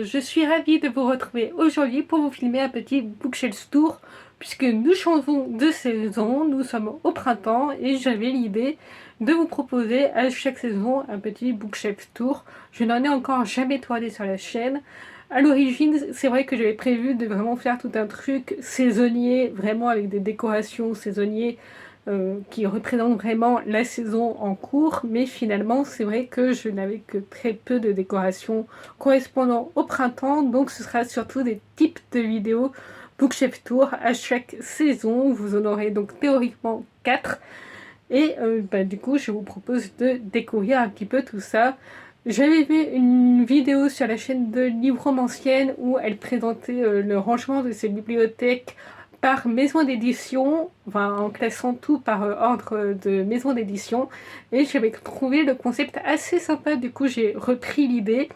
je suis ravie de vous retrouver aujourd'hui pour vous filmer un petit bookshelf tour puisque nous changeons de saison, nous sommes au printemps et j'avais l'idée de vous proposer à chaque saison un petit bookshelf tour. Je n'en ai encore jamais tourné sur la chaîne. À l'origine, c'est vrai que j'avais prévu de vraiment faire tout un truc saisonnier, vraiment avec des décorations saisonnières qui représente vraiment la saison en cours, mais finalement c'est vrai que je n'avais que très peu de décorations correspondant au printemps, donc ce sera surtout des types de vidéos bookshelf tour à chaque saison. Vous en aurez donc théoriquement 4 et du coup je vous propose de découvrir un petit peu tout ça. J'avais fait une vidéo sur la chaîne de Livromancienne où elle présentait le rangement de ses bibliothèques par maison d'édition, enfin en classant tout par ordre de maison d'édition, et j'avais trouvé le concept assez sympa. Du coup j'ai repris l'idée.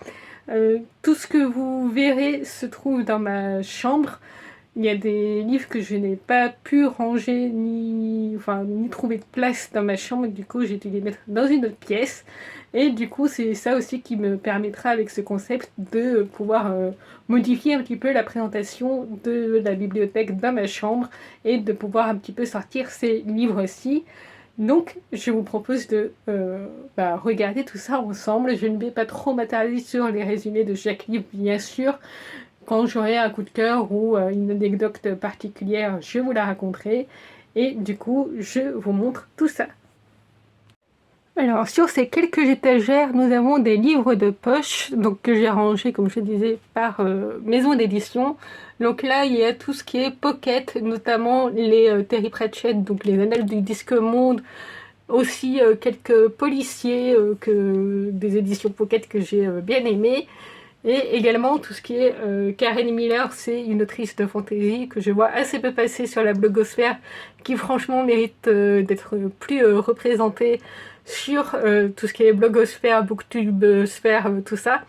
Tout ce que vous verrez se trouve dans ma chambre. Il y a des livres que je n'ai pas pu ranger ni trouver de place dans ma chambre, du coup j'ai dû les mettre dans une autre pièce. Et du coup c'est ça aussi qui me permettra avec ce concept de pouvoir modifier un petit peu la présentation de la bibliothèque dans ma chambre et de pouvoir un petit peu sortir ces livres-ci. Donc je vous propose de regarder tout ça ensemble. Je ne vais pas trop m'attarder sur les résumés de chaque livre bien sûr. Quand j'aurai un coup de cœur ou une anecdote particulière, je vous la raconterai. Et du coup, je vous montre tout ça. Alors, sur ces quelques étagères, nous avons des livres de poche, donc que j'ai rangés, comme je disais, par maison d'édition. Donc là, il y a tout ce qui est pocket, notamment les Terry Pratchett, donc les Annales du Disque Monde, aussi quelques policiers, des éditions pocket que j'ai bien aimées. Et également tout ce qui est Karen Miller, c'est une autrice de fantasy que je vois assez peu passer sur la blogosphère, qui franchement mérite d'être plus représentée sur tout ce qui est blogosphère, booktube, sphère, tout ça.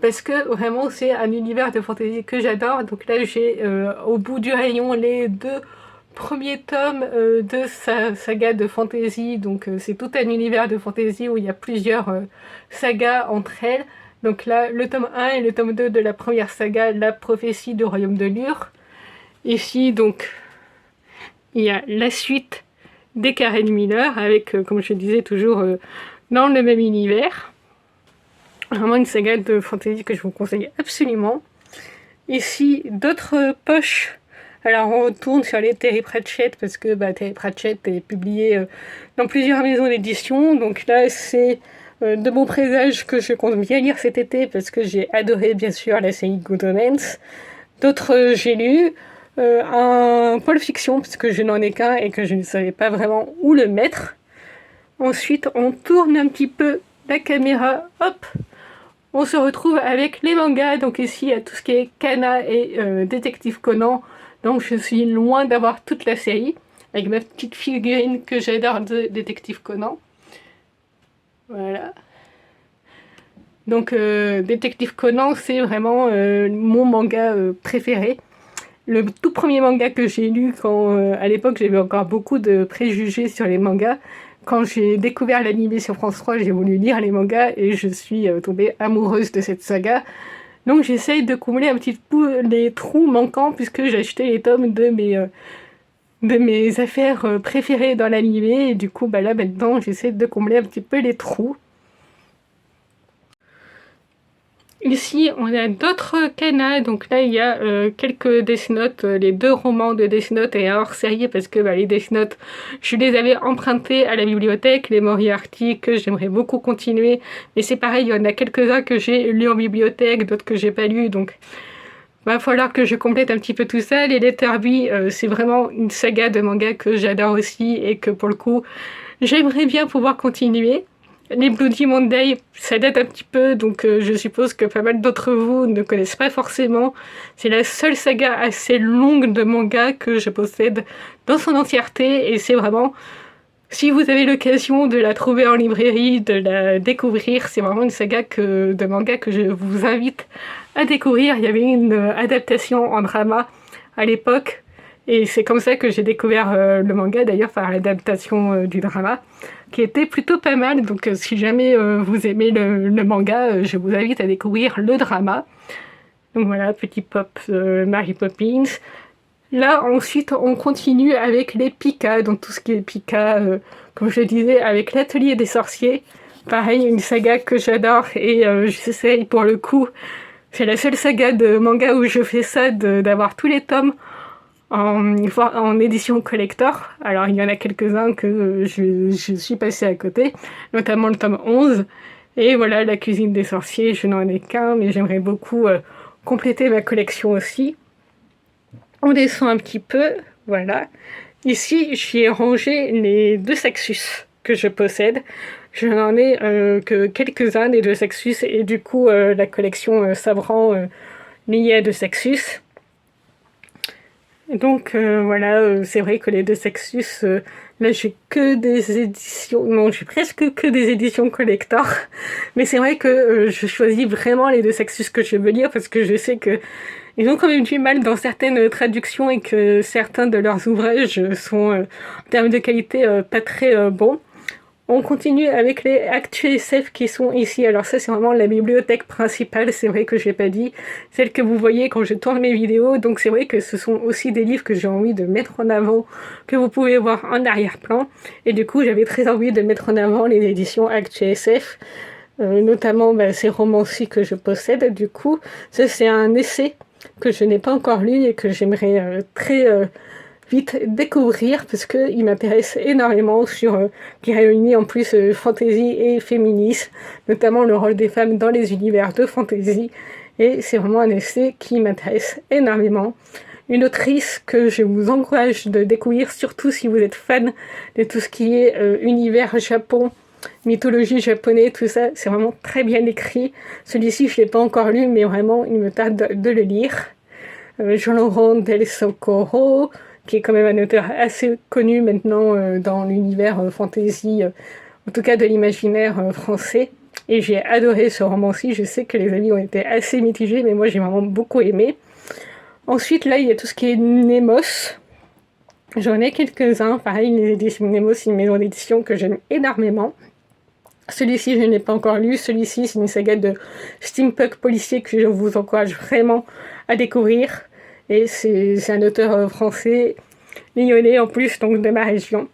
Parce que vraiment c'est un univers de fantasy que j'adore. Donc là j'ai au bout du rayon les 2 premiers tomes de sa saga de fantasy. Donc c'est tout un univers de fantasy où il y a plusieurs sagas entre elles. Donc là, le tome 1 et le tome 2 de la première saga, La prophétie du royaume de Lure. Ici, donc, il y a la suite des Karen Miller, avec, comme je disais, toujours dans le même univers. Vraiment une saga de fantasy que je vous conseille absolument. Ici, d'autres poches. Alors, on retourne sur les Terry Pratchett, parce que Terry Pratchett est publié dans plusieurs maisons d'édition. Donc là, c'est de bons présages que je compte bien lire cet été parce que j'ai adoré bien sûr la série Good Omens. D'autres j'ai lu, un pôle fiction parce que je n'en ai qu'un et que je ne savais pas vraiment où le mettre. Ensuite on tourne un petit peu la caméra, hop, on se retrouve avec les mangas. Donc ici il y a tout ce qui est Kana et Détective Conan. Donc je suis loin d'avoir toute la série avec ma petite figurine que j'adore de Détective Conan. Voilà. Donc Détective Conan, c'est vraiment mon manga préféré. Le tout premier manga que j'ai lu quand à l'époque j'avais encore beaucoup de préjugés sur les mangas. Quand j'ai découvert l'anime sur France 3, j'ai voulu lire les mangas et je suis tombée amoureuse de cette saga. Donc j'essaye de combler un petit peu les trous manquants puisque j'ai acheté les tomes de mes affaires préférées dans l'anime. Et du coup là maintenant j'essaie de combler un petit peu les trous. Ici, on a d'autres Kana, donc là il y a quelques Death Note, les 2 romans de Death Note et un hors-série parce que les Death Note, je les avais empruntés à la bibliothèque, les Moriarty que j'aimerais beaucoup continuer, mais c'est pareil, il y en a quelques-uns que j'ai lus en bibliothèque, d'autres que j'ai pas lus, donc va falloir que je complète un petit peu tout ça. Les Letterby, c'est vraiment une saga de manga que j'adore aussi et que pour le coup, j'aimerais bien pouvoir continuer. Les Bloody Monday, ça date un petit peu, donc je suppose que pas mal d'entre vous ne connaissent pas forcément. C'est la seule saga assez longue de manga que je possède dans son entièreté, et c'est vraiment, si vous avez l'occasion de la trouver en librairie, de la découvrir, c'est vraiment une saga de manga que je vous invite à découvrir. Il y avait une adaptation en drama à l'époque, et c'est comme ça que j'ai découvert le manga, d'ailleurs par l'adaptation du drama, qui était plutôt pas mal. Donc si jamais vous aimez le manga, je vous invite à découvrir le drama. Donc voilà, petit pop Mary Poppins. Là, ensuite, on continue avec les Pika, donc tout ce qui est Pika, comme je le disais, avec l'Atelier des Sorciers. Pareil, une saga que j'adore et j'essaye pour le coup, c'est la seule saga de manga où je fais ça, d'avoir tous les tomes en édition collector. Alors il y en a quelques-uns que je suis passée à côté, notamment le tome 11. Et voilà, la cuisine des sorciers, je n'en ai qu'un, mais j'aimerais beaucoup compléter ma collection aussi. On descend un petit peu, voilà. Ici, j'y ai rangé les deux Saxus que je possède. Je n'en ai que quelques-uns des deux Saxus, et du coup, la collection Sabran liée à deux Saxus. Donc voilà, c'est vrai que les deux Saxus, là j'ai que des éditions, non j'ai presque que des éditions collector, mais c'est vrai que je choisis vraiment les deux Saxus que je veux lire parce que je sais que ils ont quand même du mal dans certaines traductions et que certains de leurs ouvrages sont en termes de qualité pas très bons. On continue avec les ActuSF qui sont ici. Alors ça, c'est vraiment la bibliothèque principale, c'est vrai que je l'ai pas dit. Celle que vous voyez quand je tourne mes vidéos. Donc c'est vrai que ce sont aussi des livres que j'ai envie de mettre en avant, que vous pouvez voir en arrière-plan. Et du coup, j'avais très envie de mettre en avant les éditions ActuSF. Notamment ces romans-ci que je possède. Du coup, ça c'est un essai que je n'ai pas encore lu et que j'aimerais très vite découvrir parce qu'il m'intéresse énormément qui réunit en plus fantasy et féminisme, notamment le rôle des femmes dans les univers de fantasy, et c'est vraiment un essai qui m'intéresse énormément. Une autrice que je vous encourage de découvrir, surtout si vous êtes fan de tout ce qui est univers Japon, mythologie japonaise, tout ça, c'est vraiment très bien écrit. Celui-ci, je ne l'ai pas encore lu, mais vraiment, il me tarde de le lire. Jean-Laurent Del Socorro, qui est quand même un auteur assez connu maintenant dans l'univers fantasy, en tout cas de l'imaginaire français. Et j'ai adoré ce roman-ci. Je sais que les avis ont été assez mitigés, mais moi j'ai vraiment beaucoup aimé. Ensuite, là, il y a tout ce qui est Nemos. J'en ai quelques-uns. Pareil, les éditions Nemos, c'est une maison d'édition que j'aime énormément. Celui-ci, je ne l'ai pas encore lu. Celui-ci, c'est une saga de steampunk policier que je vous encourage vraiment à découvrir. Et c'est un auteur français, lyonnais en plus, donc de ma région.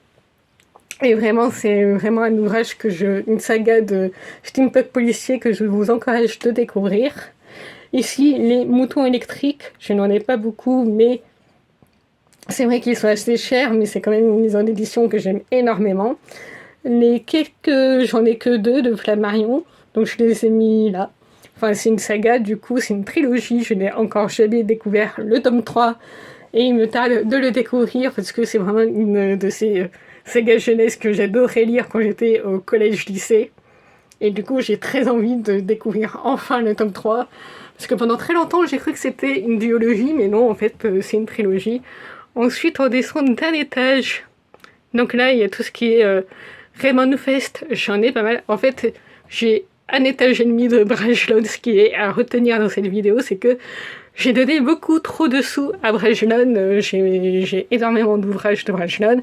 Et vraiment, c'est vraiment un ouvrage une saga de steampunk policier que je vous encourage de découvrir. Ici, les moutons électriques, je n'en ai pas beaucoup, mais c'est vrai qu'ils sont assez chers, mais c'est quand même une maison d'édition que j'aime énormément. J'en ai que 2 de Flammarion, donc je les ai mis là. Enfin, c'est une saga, du coup, c'est une trilogie. Je n'ai encore jamais découvert le tome 3 et il me tarde de le découvrir parce que c'est vraiment une de ces sagas jeunesse que j'adorais lire quand j'étais au collège-lycée. Et du coup, j'ai très envie de découvrir enfin le tome 3 parce que pendant très longtemps, j'ai cru que c'était une duologie, mais non, en fait, c'est une trilogie. Ensuite, on descend d'un étage. Donc là, il y a tout ce qui est Raymond Fest. J'en ai pas mal. En fait, j'ai un étage et demi de Brajlon. Ce qui est à retenir dans cette vidéo, c'est que j'ai donné beaucoup trop de sous à Brajlon. J'ai énormément d'ouvrages de Brajlon,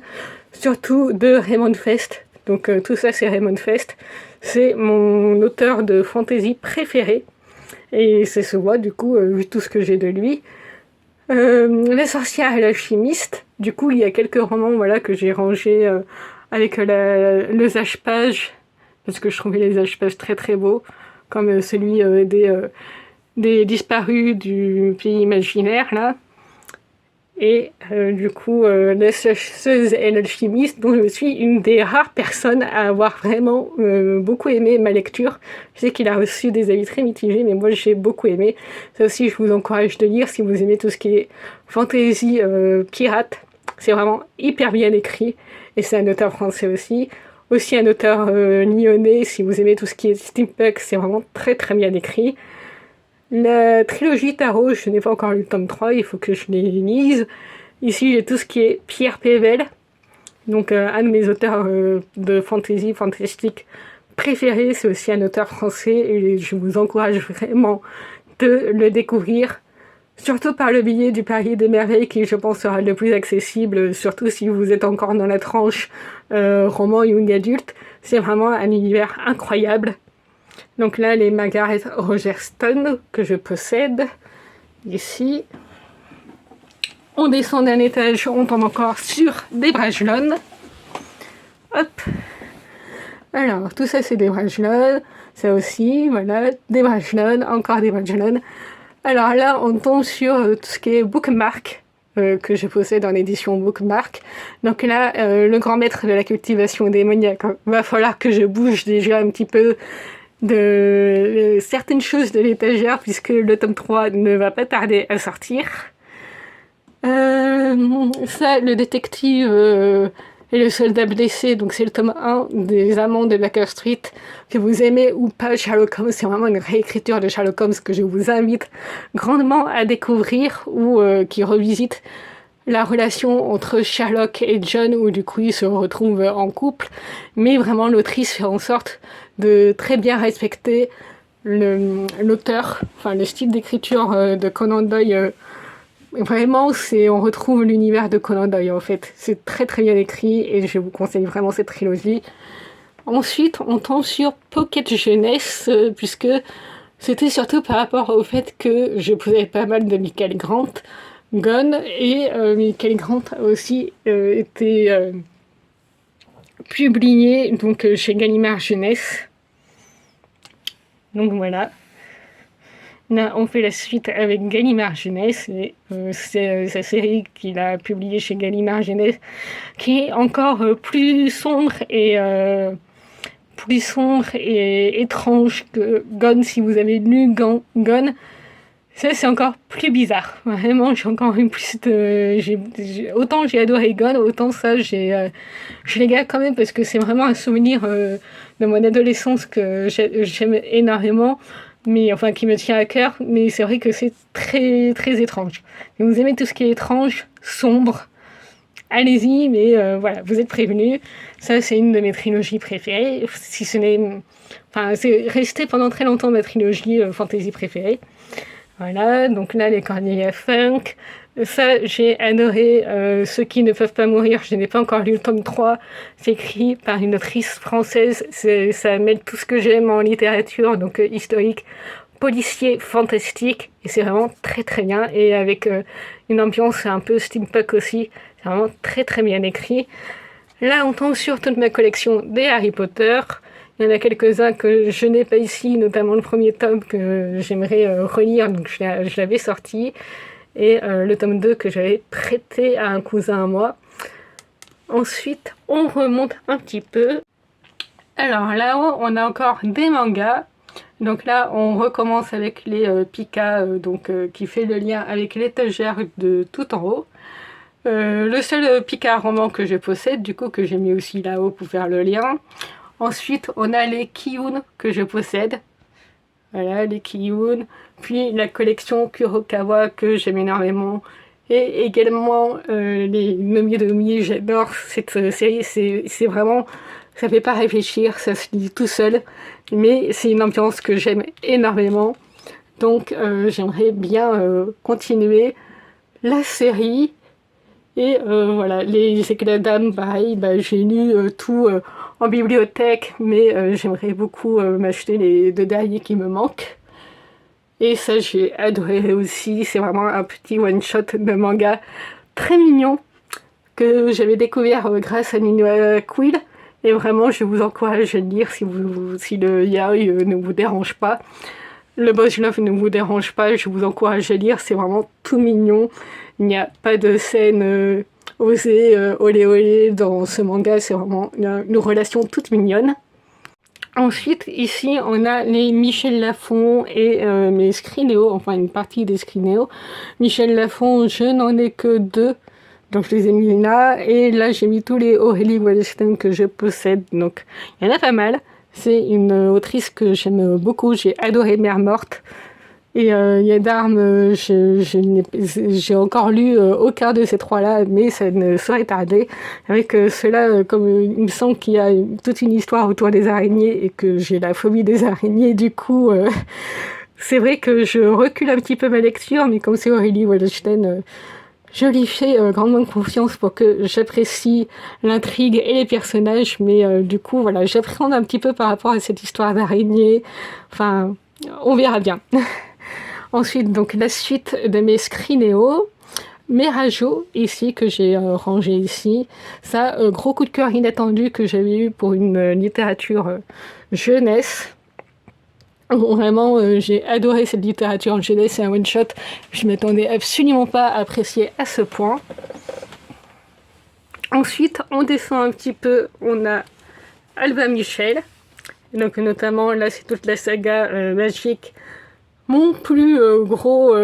surtout de Raymond Fest. Donc tout ça, c'est Raymond Fest. C'est mon auteur de fantasy préféré. Et ça se voit, du coup, vu tout ce que j'ai de lui. La sorcière et l'alchimiste. Du coup, il y a quelques romans voilà, que j'ai rangés avec le Zage-Page, parce que je trouvais les Zage-Pages très très beaux, comme celui des disparus du pays imaginaire, là. Et du coup, la chasseuse et l'alchimiste, dont je suis une des rares personnes à avoir vraiment beaucoup aimé ma lecture. Je sais qu'il a reçu des avis très mitigés, mais moi j'ai beaucoup aimé. Ça aussi, je vous encourage de lire si vous aimez tout ce qui est fantasy pirate. C'est vraiment hyper bien écrit, et c'est un auteur français aussi. Aussi un auteur lyonnais, si vous aimez tout ce qui est steampunk, c'est vraiment très très bien écrit. La trilogie Tarot, je n'ai pas encore lu le tome 3, il faut que je les lise. Ici, j'ai tout ce qui est Pierre Pével, donc un de mes auteurs de fantasy, fantastique préférés. C'est aussi un auteur français et je vous encourage vraiment de le découvrir, surtout par le biais du Parier des Merveilles qui, je pense, sera le plus accessible, surtout si vous êtes encore dans la tranche roman young adulte. C'est vraiment un univers incroyable. Donc là, les Margaret Rogerstone que je possède. ici. On descend d'un étage, on tombe encore sur des Bragelonnes. Hop. Alors, tout ça, c'est des Bragelonnes. Ça aussi, voilà, des Bragelonnes, encore des Bragelonnes. Alors là, on tombe sur tout ce qui est bookmark, que je possède en édition bookmark. Donc là, le grand maître de la cultivation démoniaque, va falloir que je bouge déjà un petit peu de certaines choses de l'étagère, puisque le tome 3 ne va pas tarder à sortir. Ça, le détective et le soldat blessé, donc c'est le tome 1 des Amants de Baker Street. Que vous aimez ou pas Sherlock Holmes, c'est vraiment une réécriture de Sherlock Holmes que je vous invite grandement à découvrir, ou qui revisite la relation entre Sherlock et John, où du coup ils se retrouvent en couple, mais vraiment l'autrice fait en sorte de très bien respecter l'auteur, enfin le style d'écriture de Conan Doyle. Vraiment, on retrouve l'univers de Conan Doyle en fait. C'est très très bien écrit et je vous conseille vraiment cette trilogie. Ensuite, on tombe sur Pocket Jeunesse, puisque c'était surtout par rapport au fait que je posais pas mal de Michael Grant, Gunn, et Michael Grant a aussi été publié donc, chez Gallimard Jeunesse. Donc voilà. Là, on fait la suite avec Gallimard Jeunesse, et c'est sa série qu'il a publiée chez Gallimard Jeunesse, qui est encore plus sombre et étrange que Gone. Si vous avez lu Gone, ça c'est encore plus bizarre. Vraiment, j'ai encore eu plus de... autant j'ai adoré Gone, autant ça je les garde quand même parce que c'est vraiment un souvenir de mon adolescence que j'aime énormément. Mais enfin qui me tient à cœur, mais c'est vrai que c'est très très étrange. Si vous aimez tout ce qui est étrange, sombre, allez-y, mais voilà, vous êtes prévenus. Ça, c'est une de mes trilogies préférées, si ce n'est... Enfin, c'est resté pendant très longtemps ma trilogie fantasy préférée. Voilà, donc là, les Cornelia Funk. Ça, j'ai adoré Ceux qui ne peuvent pas mourir. Je n'ai pas encore lu le tome 3. C'est écrit par une autrice française. Ça mêle tout ce que j'aime en littérature, donc historique, policier, fantastique. Et c'est vraiment très très bien. Et avec une ambiance un peu steampunk aussi. C'est vraiment très très bien écrit. Là, on tombe sur toute ma collection des Harry Potter. Il y en a quelques-uns que je n'ai pas ici, notamment le premier tome que j'aimerais relire, donc je l'avais sorti. Et le tome 2 que j'avais prêté à un cousin à moi. Ensuite, on remonte un petit peu. Alors là-haut, on a encore des mangas. Donc là, on recommence avec les Pika, qui fait le lien avec l'étagère de tout en haut. Le seul Pika roman que je possède, du coup, que j'ai mis aussi là-haut pour faire le lien. Ensuite, on a les Kiyun que je possède. Voilà, les Kiyun. Puis la collection Kurokawa que j'aime énormément. Et également les Nomi, j'adore cette série. C'est vraiment... Ça fait pas réfléchir, ça se lit tout seul. Mais c'est une ambiance que j'aime énormément. Donc j'aimerais bien continuer la série. Et voilà, les éclats d'âme, pareil, j'ai lu tout en bibliothèque, mais j'aimerais beaucoup m'acheter les 2 derniers qui me manquent. Et ça, j'ai adoré aussi. C'est vraiment un petit one-shot de manga très mignon que j'avais découvert grâce à Ninoa Quill. Et vraiment, je vous encourage à le lire si le yaoi ne vous dérange pas. Le boys love ne vous dérange pas, je vous encourage à lire. C'est vraiment tout mignon. Il n'y a pas de scène osée, olé olé dans ce manga. C'est vraiment une relation toute mignonne. Ensuite, ici, on a les Michel Lafon et mes Scrinéo, enfin une partie des Scrinéo. Michel Lafon, je n'en ai que 2, donc je les ai mis là. Et là, j'ai mis tous les Aurélie Wallenstein que je possède, donc il y en a pas mal. C'est une autrice que j'aime beaucoup, j'ai adoré Mère Morte. Et il y a d'armes, j'ai encore lu aucun de ces 3-là, mais ça ne saurait tarder. Avec ceux-là, comme il me semble qu'il y a toute une histoire autour des araignées et que j'ai la phobie des araignées, du coup, c'est vrai que je recule un petit peu ma lecture, mais comme c'est Aurélie Wallenstein, je lui fais grandement confiance pour que j'apprécie l'intrigue et les personnages, mais du coup, voilà, j'appréhende un petit peu par rapport à cette histoire d'araignée. Enfin, on verra bien. Ensuite, donc la suite de mes Scrineo, mes Rajo, ici, que j'ai rangé ici. Ça, gros coup de cœur inattendu que j'avais eu pour une littérature jeunesse. Vraiment, j'ai adoré cette littérature jeunesse, c'est un one-shot. Je m'attendais absolument pas à apprécier à ce point. Ensuite, on descend un petit peu, on a Albin Michel. Donc notamment, là, c'est toute la saga magique. Mon plus gros,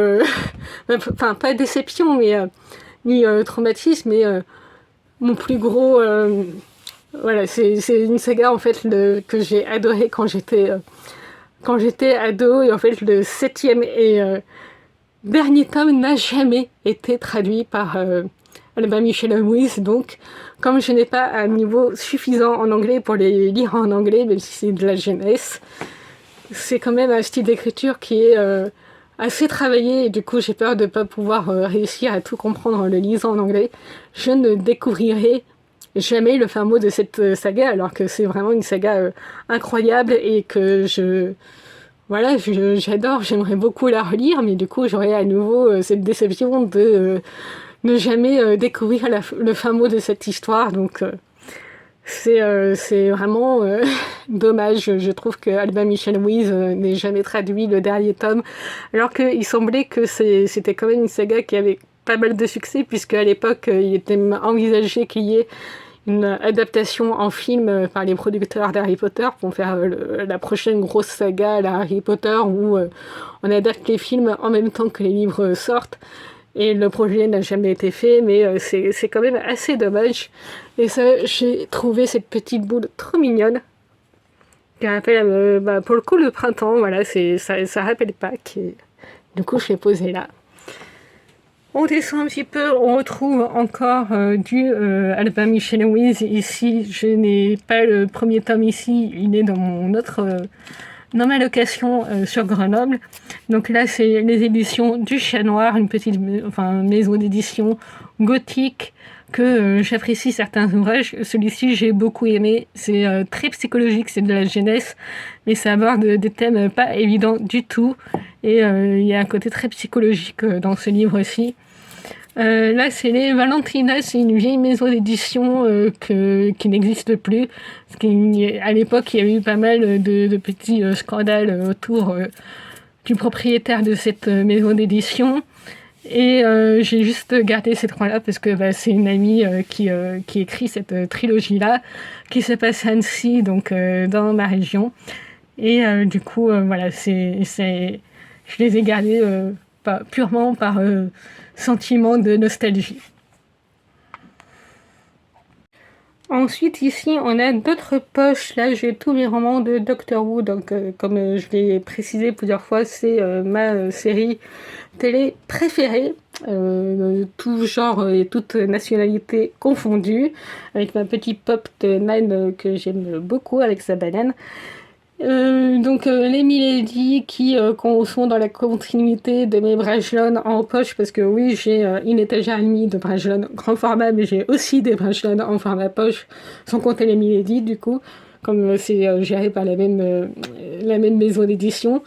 enfin pas déception, mais ni traumatisme, mais mon plus gros, voilà, c'est une saga en fait que j'ai adoré quand j'étais ado, et en fait le 7e et dernier tome n'a jamais été traduit par Albin Michel Lewis, donc comme je n'ai pas un niveau suffisant en anglais pour les lire en anglais, même si c'est de la jeunesse, c'est quand même un style d'écriture qui est assez travaillé, et du coup j'ai peur de ne pas pouvoir réussir à tout comprendre en le lisant en anglais. Je ne découvrirai jamais le fin mot de cette saga, alors que c'est vraiment une saga incroyable et que voilà, j'adore, j'aimerais beaucoup la relire, mais du coup j'aurai à nouveau cette déception de ne jamais découvrir le fin mot de cette histoire, donc c'est vraiment dommage. Je trouve que Albin Michel Lewis n'ait jamais traduit le dernier tome, alors qu'il semblait que c'était quand même une saga qui avait pas mal de succès, puisque à l'époque il était envisagé qu'il y ait une adaptation en film par les producteurs d'Harry Potter pour faire la prochaine grosse saga à la Harry Potter, où on adapte les films en même temps que les livres sortent. Et le projet n'a jamais été fait, mais c'est quand même assez dommage. Et ça, j'ai trouvé cette petite boule trop mignonne, qui rappelle pour le coup le printemps. Voilà, ça rappelle Pâques, et du coup je l'ai posé là. On descend un petit peu, on retrouve encore du Albin Michel Lewis. Ici, je n'ai pas le premier tome ici, il est dans mon autre... dans ma location sur Grenoble. Donc là, c'est les éditions du Chat Noir, une petite maison d'édition gothique que j'apprécie certains ouvrages. Celui-ci, j'ai beaucoup aimé. C'est très psychologique, c'est de la jeunesse, mais ça aborde des thèmes pas évidents du tout. Et il y a un côté très psychologique dans ce livre-ci. Là, c'est les Valentina, c'est une vieille maison d'édition qui n'existe plus. À l'époque, il y avait eu pas mal de petits scandales autour du propriétaire de cette maison d'édition. Et j'ai juste gardé ces trois-là parce que c'est une amie qui écrit cette trilogie-là, qui se passe à Annecy, donc dans ma région. Et du coup, voilà, je les ai gardés purement par sentiment de nostalgie. Ensuite, ici, on a d'autres poches. Là, j'ai tous mes romans de Doctor Who. Donc, comme je l'ai précisé plusieurs fois, c'est ma série télé préférée, tout genre et toute nationalité confondue, avec ma petite pop de Nan que j'aime beaucoup avec sa banane. Donc les Milady qui sont dans la continuité de mes Brajlon en poche, parce que oui, j'ai une étagère et demie de Brajlon grand format, mais j'ai aussi des Brajlon en format poche, sans compter les Milady du coup, comme c'est géré par la même maison d'édition.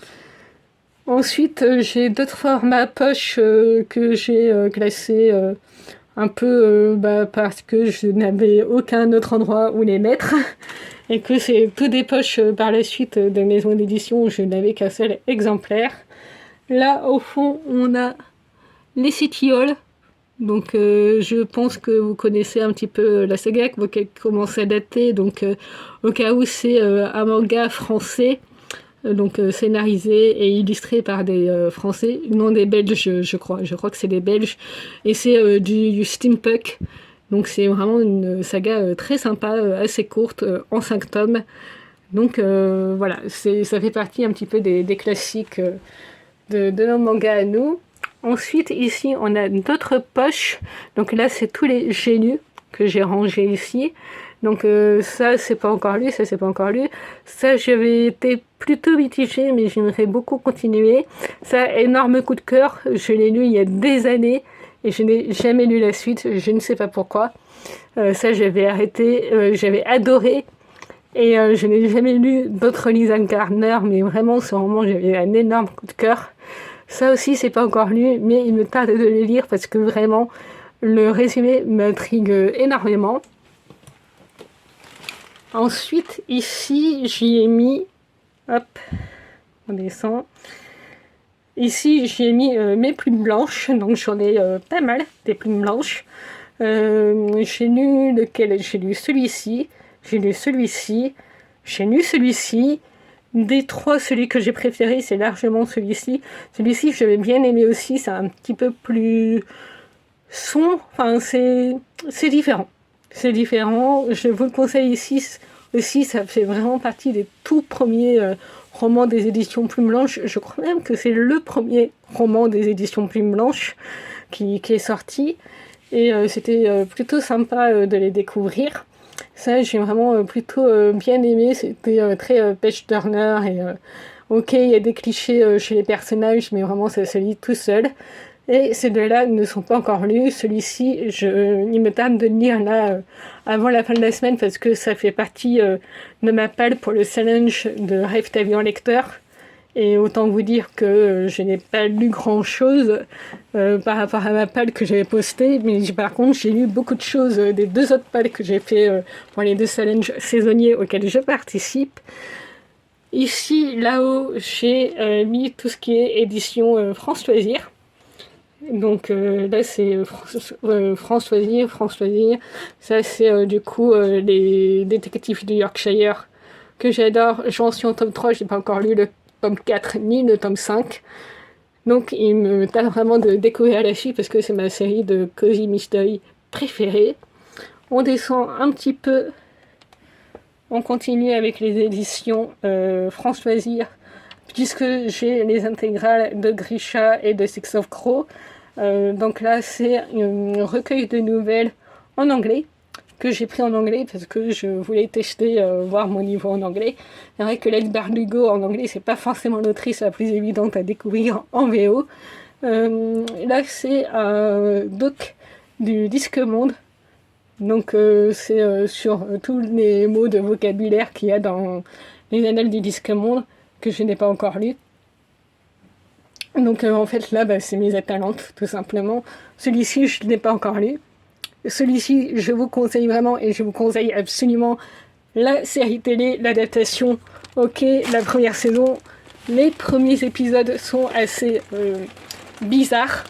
Ensuite, j'ai d'autres formats poche que j'ai classés un peu parce que je n'avais aucun autre endroit où les mettre. Et que c'est tout des poches par la suite de maisons d'édition où je n'avais qu'un seul exemplaire. Là, au fond, on a les City Hall. Donc, je pense que vous connaissez un petit peu la saga, qui commence à dater. Donc, au cas où c'est un manga français, donc scénarisé et illustré par des Français, non des Belges, je crois. Je crois que c'est des Belges. Et c'est du steampunk. Donc c'est vraiment une saga très sympa, assez courte, en 5 tomes. Donc voilà, ça fait partie un petit peu des classiques de nos mangas à nous. Ensuite, ici, on a d'autres poches. Donc là, c'est tous les j'ai lus que j'ai rangés ici. Donc ça, c'est pas encore lu, ça, c'est pas encore lu. Ça, j'avais été plutôt mitigée, mais j'aimerais beaucoup continuer. Ça, énorme coup de cœur. Je l'ai lu il y a des années. Et je n'ai jamais lu la suite, je ne sais pas pourquoi. Ça, j'avais arrêté, j'avais adoré. Et je n'ai jamais lu d'autres Lisa Gardner, mais vraiment, ce roman, j'avais un énorme coup de cœur. Ça aussi, c'est pas encore lu, mais il me tarde de le lire parce que vraiment, le résumé m'intrigue énormément. Ensuite, ici, j'y ai mis... Hop, on descend. Ici, j'y ai mis mes plumes blanches, donc j'en ai pas mal, des plumes blanches. J'ai lu lequel? J'ai lu celui-ci, j'ai lu celui-ci, j'ai lu celui-ci. Des trois, celui que j'ai préféré, c'est largement celui-ci. Celui-ci, j'avais bien aimé aussi, c'est un petit peu plus sombre, enfin c'est différent. C'est différent, je vous le conseille ici aussi, ça fait vraiment partie des tout premiers romans des éditions Plume Blanche. Je crois même que c'est le premier roman des éditions Plume Blanche qui est sorti. Et c'était plutôt sympa de les découvrir. Ça, j'ai vraiment plutôt bien aimé. C'était très page-turner. Et ok, il y a des clichés chez les personnages, mais vraiment, ça se lit tout seul. Et ces deux-là ne sont pas encore lus. Celui-ci, il me tarde de le lire là avant la fin de la semaine parce que ça fait partie de ma palle pour le challenge de Rêve ta vie en lecteur. Et autant vous dire que je n'ai pas lu grand-chose par rapport à ma palle que j'avais postée, mais par contre j'ai lu beaucoup de choses des deux autres palles que j'ai fait pour les deux challenges saisonniers auxquels je participe. Ici, là-haut, j'ai mis tout ce qui est édition France Loisirs. Donc là c'est France Loisirs. Ça c'est du coup les détectives du Yorkshire que j'adore. J'en suis en tome 3, j'ai pas encore lu le tome 4 ni le tome 5. Donc il me tarde vraiment de découvrir la suite parce que c'est ma série de Cozy Mystery préférée. On descend un petit peu. On continue avec les éditions France Loisirs puisque j'ai les intégrales de Grisha et de Six of Crow. Donc là c'est un recueil de nouvelles en anglais que j'ai pris en anglais parce que je voulais tester, voir mon niveau en anglais. C'est vrai que Leigh Bardugo en anglais c'est pas forcément l'autrice la plus évidente à découvrir en VO. Là c'est un doc du Disque Monde. Donc c'est sur tous les mots de vocabulaire qu'il y a dans les annales du Disque Monde que je n'ai pas encore lu. Donc en fait là c'est mes Atalantes tout simplement. Celui-ci je ne l'ai pas encore lu. Celui-ci je vous conseille vraiment et je vous conseille absolument la série télé, l'adaptation. Ok, la première saison, les premiers épisodes sont assez bizarres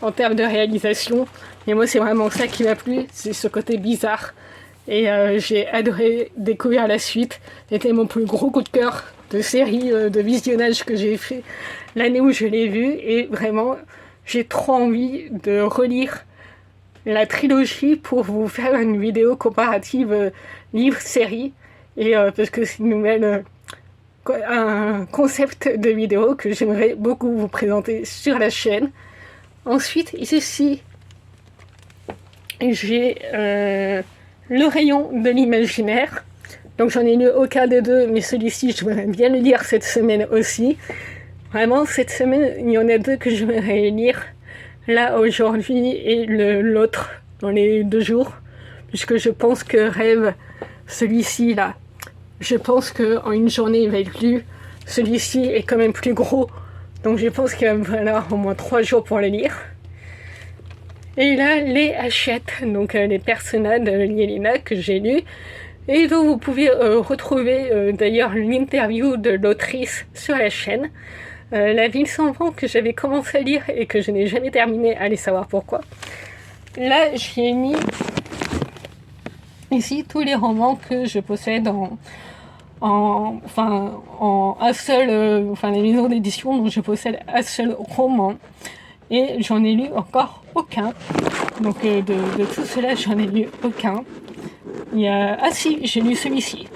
en termes de réalisation. Et moi c'est vraiment ça qui m'a plu, c'est ce côté bizarre. Et j'ai adoré découvrir la suite. C'était mon plus gros coup de cœur de série de visionnage que j'ai fait l'année où je l'ai vu. Et vraiment, j'ai trop envie de relire la trilogie pour vous faire une vidéo comparative livre-série. Et parce que c'est une nouvelle... un concept de vidéo que j'aimerais beaucoup vous présenter sur la chaîne. Ensuite, ici, j'ai le rayon de l'imaginaire. Donc j'en ai lu aucun des deux, mais celui-ci, je voudrais bien le lire cette semaine aussi. Vraiment, cette semaine, il y en a deux que je voudrais lire. Là, aujourd'hui, et l'autre, dans les 2 jours. Puisque je pense que Rêve, celui-ci, là, je pense qu'en une journée, il va être lu. Celui-ci est quand même plus gros. Donc je pense qu'il va me falloir au moins 3 jours pour le lire. Et là, les Hachette, donc les personnages de Yelena que j'ai lu. Et dont vous pouvez retrouver d'ailleurs l'interview de l'autrice sur la chaîne. La ville sans vent que j'avais commencé à lire et que je n'ai jamais terminé, allez savoir pourquoi. Là, j'ai mis ici tous les romans que je possède en un seul, les maisons d'édition dont je possède un seul roman. Et j'en ai lu encore aucun. Donc de tout cela, j'en ai lu aucun. Ah si, j'ai lu celui-ci.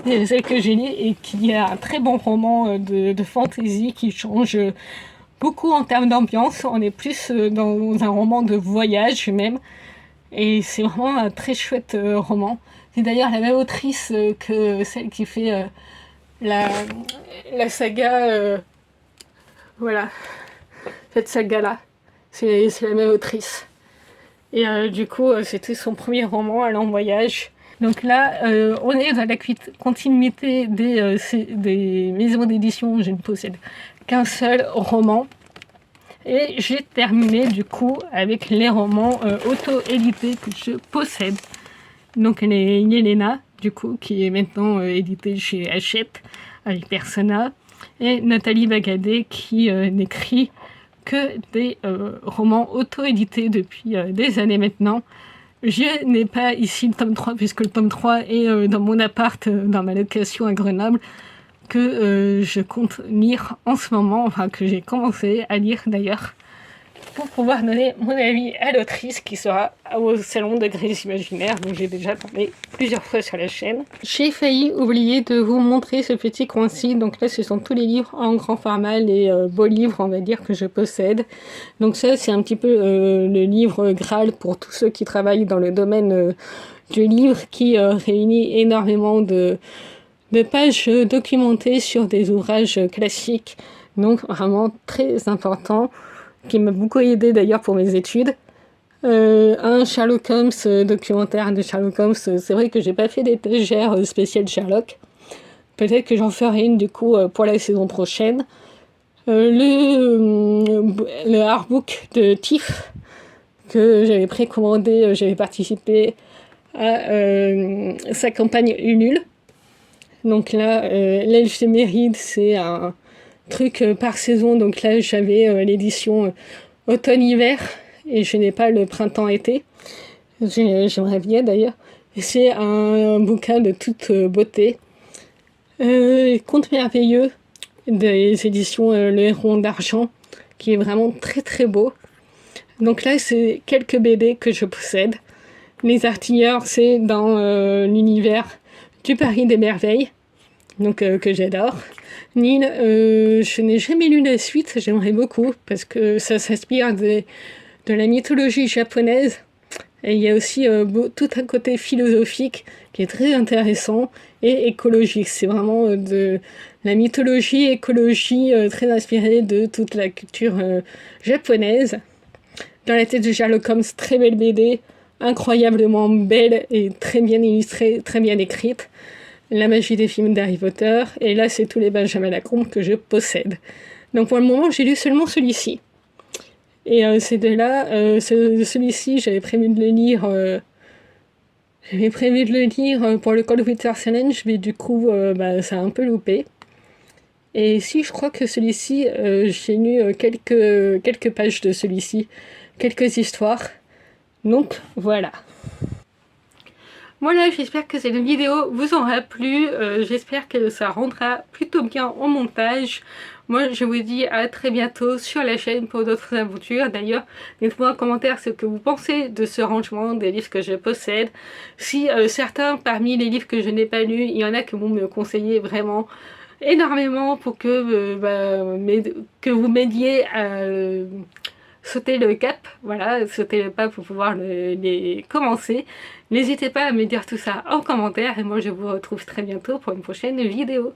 C'est celle que j'ai lu et qui est un très bon roman de fantasy qui change beaucoup en termes d'ambiance. On est plus dans un roman de voyage même. Et c'est vraiment un très chouette roman. C'est d'ailleurs la même autrice que celle qui fait la saga... voilà, cette saga-là. C'est la même autrice. Et du coup, c'était son premier roman, Elle en voyage. Donc là, on est dans la continuité des maisons d'édition. Je ne possède qu'un seul roman. Et j'ai terminé du coup avec les romans auto-édités que je possède. Donc les Yelena, du coup, qui est maintenant édité chez Hachette avec Persona, et Nathalie Bagadé qui n'écrit que des romans auto-édités depuis des années maintenant. Je n'ai pas ici le tome 3 puisque le tome 3 est dans mon appart, dans ma location à Grenoble, que je compte lire en ce moment, enfin que j'ai commencé à lire d'ailleurs, pour pouvoir donner mon avis à l'autrice qui sera au Salon de Grès Imaginaires, dont j'ai déjà parlé plusieurs fois sur la chaîne. J'ai failli oublier de vous montrer ce petit coin-ci, donc là ce sont tous les livres en grand format, les beaux livres on va dire que je possède. Donc ça c'est un petit peu le livre Graal pour tous ceux qui travaillent dans le domaine du livre, qui réunit énormément de pages documentées sur des ouvrages classiques, donc vraiment très important, qui m'a beaucoup aidé d'ailleurs pour mes études. Un Sherlock Holmes, documentaire de Sherlock Holmes, c'est vrai que j'ai pas fait d'étagère spéciale Sherlock. Peut-être que j'en ferai une du coup pour la saison prochaine. Le artbook de Tiff, que j'avais précommandé, j'avais participé à sa campagne Ulule. Donc là, l'Éphéméride, c'est un truc par saison. Donc là, j'avais l'édition automne-hiver et je n'ai pas le printemps-été. J'aimerais bien d'ailleurs. C'est un bouquin de toute beauté. Contes merveilleux des éditions Le Héron d'Argent, qui est vraiment très très beau. Donc là, c'est quelques BD que je possède. Les Artilleurs, c'est dans l'univers du Paris des Merveilles, donc que j'adore. Nil, je n'ai jamais lu la suite, j'aimerais beaucoup, parce que ça s'inspire de la mythologie japonaise. Et il y a aussi tout un côté philosophique qui est très intéressant et écologique. C'est vraiment de la mythologie, écologie très inspirée de toute la culture japonaise. Dans la tête de Sherlock Holmes, très belle BD, incroyablement belle et très bien illustrée, très bien écrite. La magie des films d'Harry Potter, et là c'est tous les Benjamin Lacombe que je possède. Donc pour le moment j'ai lu seulement celui-ci. Et c'est de là, celui-ci j'avais prévu de le lire, pour le Cold Winter Challenge, mais du coup ça a un peu loupé. Et si je crois que celui-ci, j'ai lu quelques pages de celui-ci, quelques histoires. Donc voilà. Voilà, j'espère que cette vidéo vous aura plu, j'espère que ça rendra plutôt bien au montage. Moi je vous dis à très bientôt sur la chaîne pour d'autres aventures. D'ailleurs, dites-moi en commentaire ce que vous pensez de ce rangement des livres que je possède. Si certains parmi les livres que je n'ai pas lus, il y en a que vous me conseillez vraiment énormément pour que, que vous m'aidiez à sauter le cap, voilà, sauter le pas pour pouvoir les commencer. N'hésitez pas à me dire tout ça en commentaire et moi je vous retrouve très bientôt pour une prochaine vidéo.